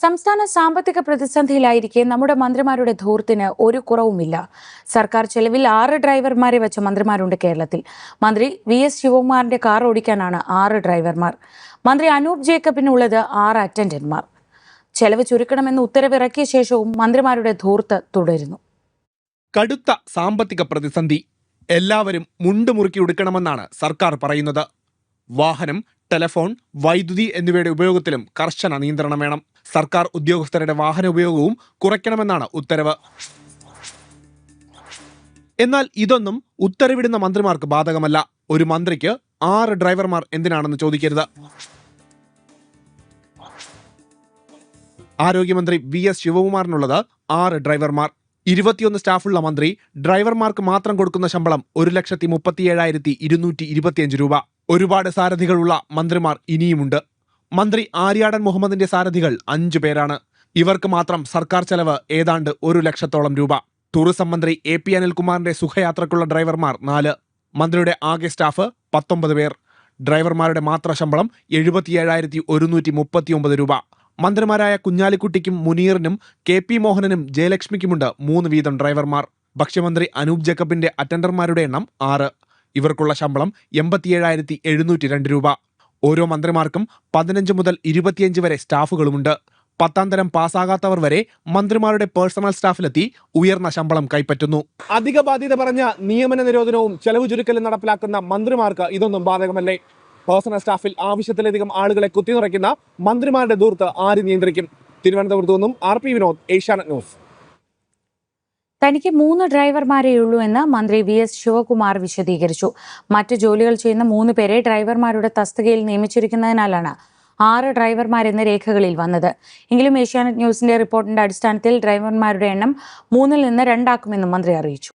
സംസ്ഥാന സാമ്പത്തിക പ്രതിസന്ധിയിലായിരിക്കെ നമ്മുടെ മന്ത്രിമാരുടെ ധൂർത്തിന് ഒരു കുറവുമില്ല. സർക്കാർ ചെലവിൽ 6 ഡ്രൈവർമാരെ വെച്ച മന്ത്രിമാരുണ്ട് കേരളത്തിൽ. മന്ത്രി വി.എസ്. ശിവകുമാറിന്റെ കാർ ഓടിക്കാനാണ് 6 ഡ്രൈവർമാർ. മന്ത്രി അനൂപ് ജേക്കബിനുള്ളത് 6 അറ്റൻഡന്റുമാർ. ചെലവ് ചുരുക്കണമെന്ന് ഉത്തരവിറക്കിയ ശേഷവും മന്ത്രിമാരുടെ ധൂർത്ത് തുടരുന്നു. കടുത്ത സാമ്പത്തിക പ്രതിസന്ധി. എല്ലാവരും മുണ്ടുമുറുക്കി ഉടുക്കണമെന്നാണ് സർക്കാർ പറയുന്നത്. വാഹനം, ടെലഫോൺ, വൈദ്യുതി എന്നിവയുടെ ഉപയോഗത്തിലും കർശന നിയന്ത്രണം വേണം. സർക്കാർ ഉദ്യോഗസ്ഥരുടെ വാഹന ഉപയോഗവും കുറയ്ക്കണമെന്നാണ് ഉത്തരവ്. എന്നാൽ ഇതൊന്നും ഉത്തരവിടുന്ന മന്ത്രിമാർക്ക് ബാധകമല്ല. ഒരു മന്ത്രിക്ക് 6 ഡ്രൈവർമാർ എന്തിനാണെന്ന് ചോദിക്കരുത്. ആരോഗ്യമന്ത്രി വി.എസ്. ശിവകുമാറിനുള്ളത് 6 ഡ്രൈവർമാർ. 21 സ്റ്റാഫുള്ള മന്ത്രി ഡ്രൈവർമാർക്ക് മാത്രം കൊടുക്കുന്ന ശമ്പളം 1,37,225 രൂപ. ഒരുപാട് സാരഥികളുള്ള മന്ത്രിമാർ ഇനിയുമുണ്ട്. മന്ത്രി ആര്യാടൻ മുഹമ്മദിന്റെ സാരഥികൾ 5 പേരാണ്. ഇവർക്ക് മാത്രം സർക്കാർ ചെലവ് ഏതാണ്ട് 1 ലക്ഷത്തോളം രൂപ. ടൂറിസം മന്ത്രി എ.പി. അനിൽകുമാറിന്റെ സുഖയാത്രയ്ക്കുള്ള ഡ്രൈവർമാർ 4. മന്ത്രിയുടെ ആകെ സ്റ്റാഫ് 19 പേർ. ഡ്രൈവർമാരുടെ മാത്രം ശമ്പളം 77,139 രൂപ. മന്ത്രിമാരായ കുഞ്ഞാലിക്കുട്ടിക്കും മുനീറിനും കെ.പി. മോഹനനും ജയലക്ഷ്മിക്കുമുണ്ട് 3 വീതം ഡ്രൈവർമാർ. ഭക്ഷ്യമന്ത്രി അനൂപ് ജേക്കബിന്റെ അറ്റൻഡർമാരുടെ എണ്ണം 6. ഇവർക്കുള്ള ശമ്പളം 87,702 രൂപ. ഓരോ മന്ത്രിമാർക്കും 15 മുതൽ 25 വരെ സ്റ്റാഫുകളുമുണ്ട്. 10ാം തരം പാസ്സാകാത്തവർ വരെ മന്ത്രിമാരുടെ പേഴ്സണൽ സ്റ്റാഫിലെത്തി ഉയർന്ന ശമ്പളം കൈപ്പറ്റുന്നു. അധിക ബാധ്യത പറഞ്ഞ നിയമന നിരോധനവും ചെലവ് ചുരുക്കലും നടപ്പിലാക്കുന്ന മന്ത്രിമാർക്ക് ഇതൊന്നും ബാധകമല്ലേ? പേഴ്സണൽ സ്റ്റാഫിൽ ആവശ്യത്തിലധികം ആളുകളെ കുത്തിനിറയ്ക്കുന്ന മന്ത്രിമാരുടെ ധൂർത്ത് ആര് നിയന്ത്രിക്കും? തിരുവനന്തപുരത്തു നിന്നും RP വിനോദ്, ഏഷ്യാനെറ്റ് ന്യൂസ്. തനിക്ക് 3 ഡ്രൈവർമാരെയുള്ളൂ എന്ന് മന്ത്രി വി.എസ്. ശിവകുമാർ വിശദീകരിച്ചു. മറ്റ് ജോലികൾ ചെയ്യുന്ന 3 പേരെ ഡ്രൈവർമാരുടെ തസ്തികയിൽ നിയമിച്ചിരിക്കുന്നതിനാലാണ് 6 ഡ്രൈവർമാരെന്ന രേഖകളിൽ വന്നത്. എങ്കിലും ഏഷ്യാനെറ്റ് ന്യൂസിന്റെ റിപ്പോർട്ടിന്റെ അടിസ്ഥാനത്തിൽ ഡ്രൈവർമാരുടെ എണ്ണം 3-ൽ നിന്ന് 2 ആക്കുമെന്നും മന്ത്രി അറിയിച്ചു.